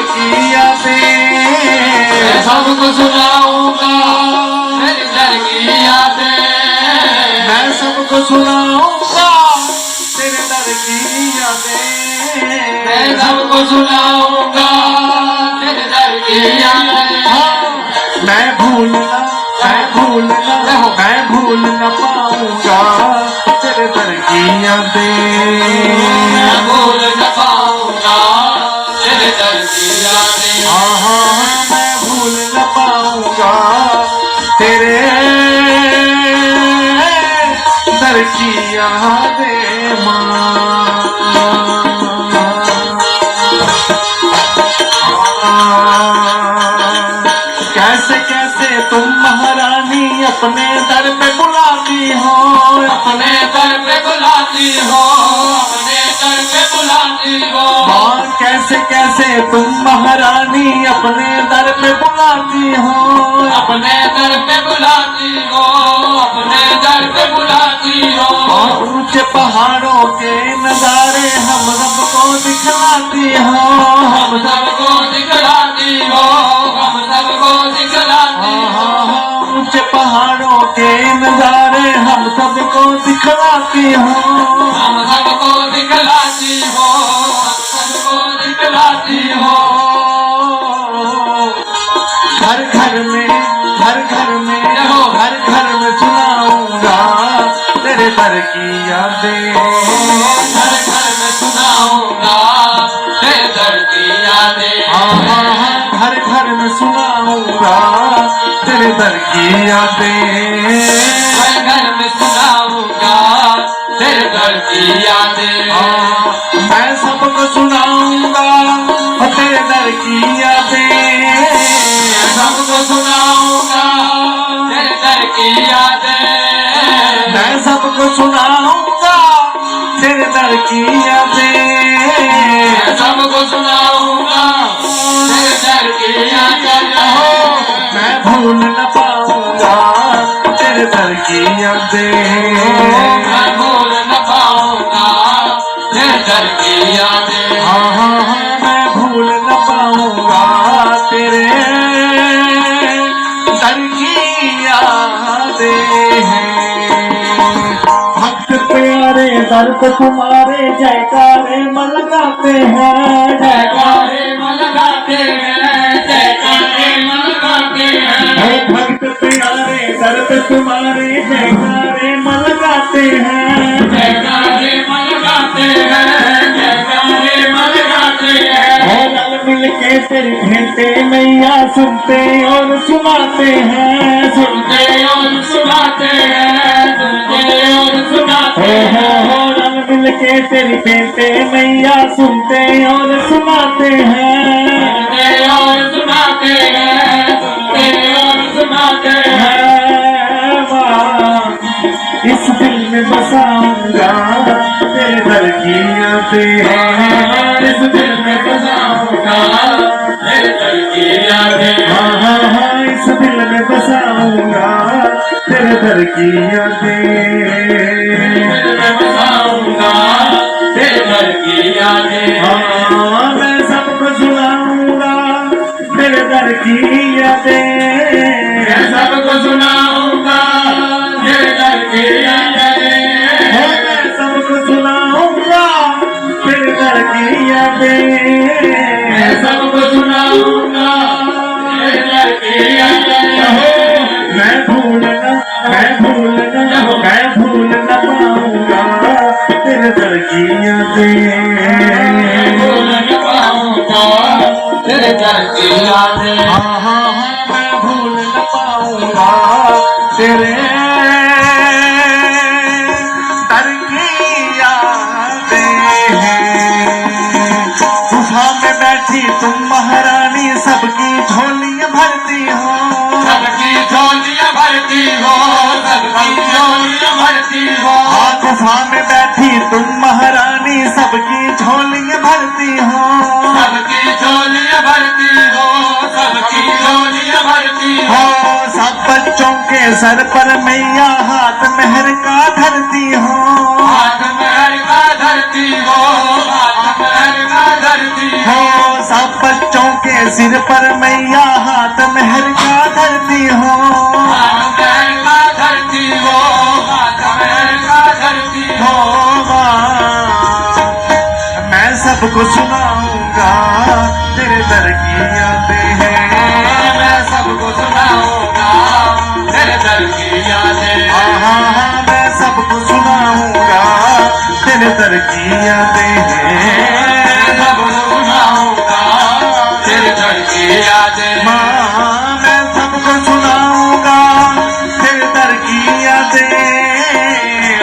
की यादें, मैं सबको सुनाऊंगा तेरे दर की यादें, मैं सबको सुनाऊंगा तेरे दर की यादें, मैं सबको सुनाऊंगा तेरे दर की यादें। मैं भूल न पाऊंगा तेरे दर की यादें, मैं भूल न पाऊंगा तेरे दर की यादें। मैं भूल न पाऊंगा तेरे दर की यादें माँ। कैसे कैसे तुम महारानी अपने दर पे बुलाती हो, अपने दर पे बुलाती हो, अपने दर पे बुलाती हो। और कैसे कैसे तुम महारानी अपने दर पे बुलाती हो, अपने दर पे बुलाती हो, अपने दर पे बुलाती हो। और ऊंचे पहाड़ों के नजारे हम सबको दिखलाती हो, हम सबको दिखलाती हो, हम सबको दिखलाती हो। ऊंचे पहाड़ों के नजारे हम सबको दिखलाती हो, हम सबको दिखलाती हो, हम सबको दिखलाती हो। हर घर में सुनाऊंगा तेरे दर की यादें, हर घर में सुनाऊंगा तेरे दर की यादें। हर घर में सुनाऊंगा तेरे दर की यादें, हर घर में सुनाऊंगा तेरे दर की यादें। मैं सबको सुनाऊंगा तेरे दर की यादें, सबको सुनाऊंगा तेरे दर की यादें। मैं सबको सुनाऊंगा तेरे दर की यादें, सबको सुनाऊंगा तेरे दर की यादें। मैं भूल न पाऊंगा तेरे दर की यादें, मैं भूल न पाऊंगा तेरे दर की यादें। मैं भूल न पाऊंगा तेरे दर की यादें हैं। भक्त प्यारे दर पे तुम्हारे जयकारे मन लगाते हैं, जयकारे मन गाते हैं, जयकारे मन गाते हैं। भक्त प्यारे दर पे तुम्हारे जयकारे मन लगाते हैं, जयकारे मन गाते हैं, जयकारे मन गाते हैं। रल मिल के तेरी भेंटे मैया सुनते और सुनाते हैं, सुनते और सुनाते हैं, सुनते और सुनाते हैं। रल मिल के तेरी भेंटे मैया सुनते और सुनाते हैं, सुनते और सुनाते हैं, सुनते और सुनाते हैं। इस दिल में बसाऊंगा तेरे दर की यादें, इस दिल में बसाऊंगा तेरे दर की यादें। इस दिल में बसाऊंगा तेरे दर की यादें, दिल में बसाऊंगा तेरे दर की यादें। मैं सबको सुनाऊंगा तेरे दर की यादें, मैं सबको सुनाऊंगा तेरे दर की यादें। मैं सबको सुनाऊंगा तेरे दर की यादें, मैं सबको सुनाऊंगा तेरे दर की यादें। मैं भूल न पाऊंगा तेरे दर की यादें, भूल न पाऊंगा तेरे दर की यादें। मैं भूल न पाऊंगा तेरे दर की यादें हैं। गुफा में बैठी तुम महारानी सबकी झोलियां भरती हो, सबकी झोलियां भरती हो, सबकी झोलियां भरती हो। गुफा में बैठी तुम महारानी सबकी झोलियां भरती हो, सबकी झोलियां भरती हो, सबकी झोलियां भरती हो। सब बच्चों के सर पर मैया तेरे सिर पर मैया हाथ मेहर का धरती हो, हाथ महल का धरती हो, हाथ महल का धरती हो। मैं सबको सुनाऊंगा तेरे दर की यादें हैं, मैं सबको सुनाऊंगा तेरे दर की यादें। हाँ मैं सबको सुनाऊंगा तेरे दर की यादें हैं, सबको सुनाऊंगा तेरे दर की यादें। माँ मैं सबको सुनाऊंगा तेरे दर की यादें,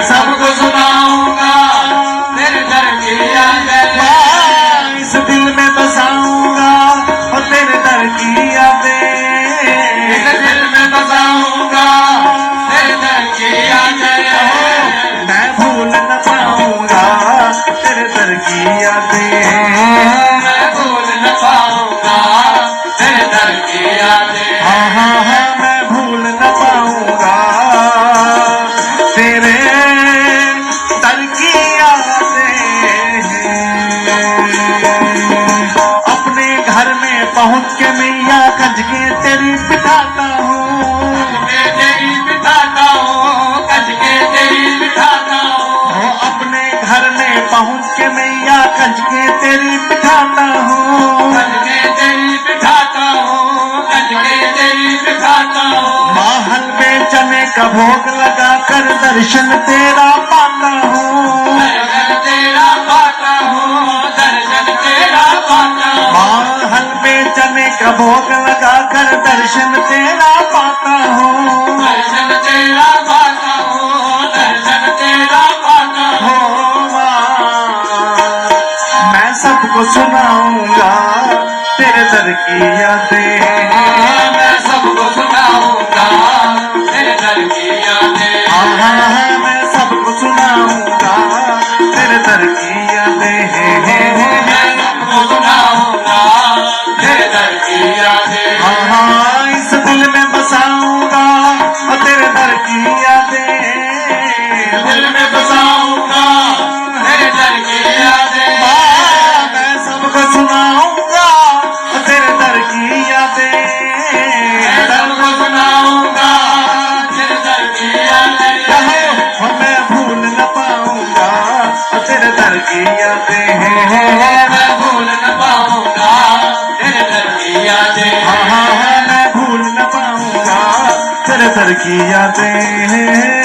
सबको सुनाऊंगा तेरे दर की यादें। माँ इस दिल में बसाऊंगा और तेरे दर की यादें, इस दिल में बसाऊंगा तेरे दर की यादें। मैं भूल न पाऊंगा तेरे दर की यादें, मैं भूल न पाऊंगा तेरे दर की यादें। हाँ मैं भूल न पाऊंगा तेरे दर की यादें। अपने घर में पहुंच के मैया गंज के तेरी बिठाता हूँ, मैं तेरी बिठाता हूँ, कज के तेरी बिठाता हूँ। अपने घर में पहुंच के मैया गंज के तेरी बिठाता हूँ, कज के तेरी बिठाता हूँ, कज के तेरी बिठाता हूँ। महल में चने का भोग लगा कर दर्शन तेरा पाता हूँ, दर्शन तेरा पाता हूँ, दर्शन तेरा पाता हूँ। महल में चने का भोग लगा कर दर्शन तेरा पाता हूँ, दर्शन तेरा पाता हूँ, दर्शन तेरा पाता हूँ। हो माँ मैं सबको सुनाऊंगा तेरे दर की यादें, मैं सबको सुनाऊंगा तेरे दर की यादें। हाँ मैं सबको सुनाऊंगा तेरे दर की यादें, मैं सबको सुनाऊंगा तेरे दर की यादें। हाँ इस दिल में बसाऊंगा और तेरे दर की यादें, दिल में बसाऊंगा तेरे दर की यादें। माँ मैं सबको सुनाऊंगा और तेरे दर की यादें, मैं सबको सुनाऊंगा तेरे दर की यादें। मैं भूल न पाऊंगा और तेरे दर की यादें, मैं भूल न पाऊंगा तेरे दर की यादें। हाँ मैं भूल न पाऊंगा तेरे दर की यादें।